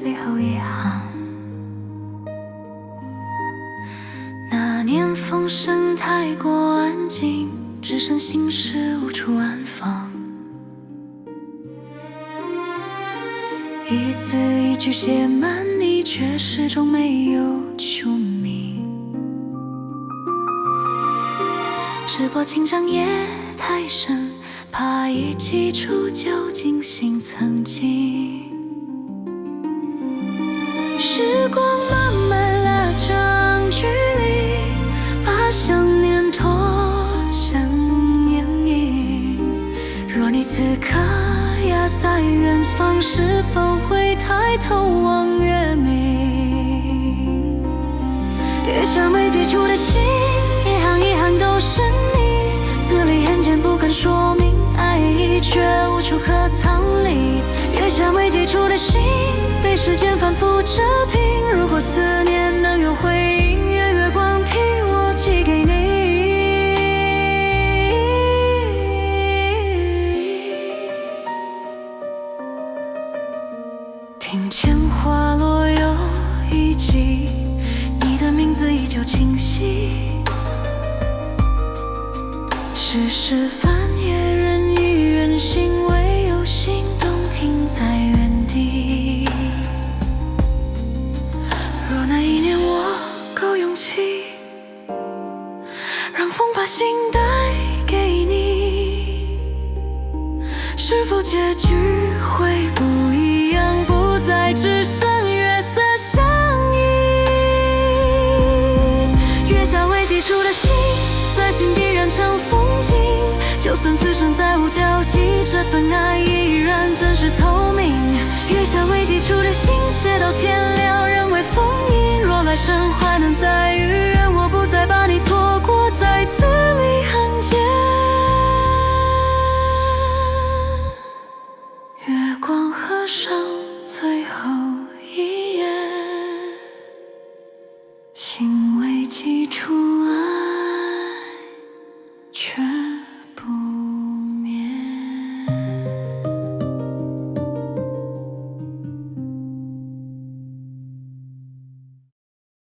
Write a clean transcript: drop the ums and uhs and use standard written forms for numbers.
最后一行。那年风声太过安静，只剩心事无处安放。一字一句写满你，却始终没有署名。只不情长夜太深，怕一记触就惊醒曾经。时光慢慢拉长距离，把想念拖向年影。若你此刻呀在远方，是否会抬头望月明？月下未寄出的信，一行一行都是你，字里行间不肯说明爱意，却无处可藏匿。月下未寄出的信，被时间反复折评。如果思念能有回应，愿月光替我寄给你。听见花落又一季，你的名字依旧清晰。世事繁野，人已远行，唯有心动停在原地。若那一年我够勇气，让风把心带给你，是否结局会不一样？不再只剩月色相依。月下未寄出的信，在心底燃成风景。就算此生再无交集，这份爱依然真实透明。月下未寄出的信，写到天亮，仍未封印。若来生还能再遇，愿我不再把你错过在字里行间。月光合上最后一页，信未寄出。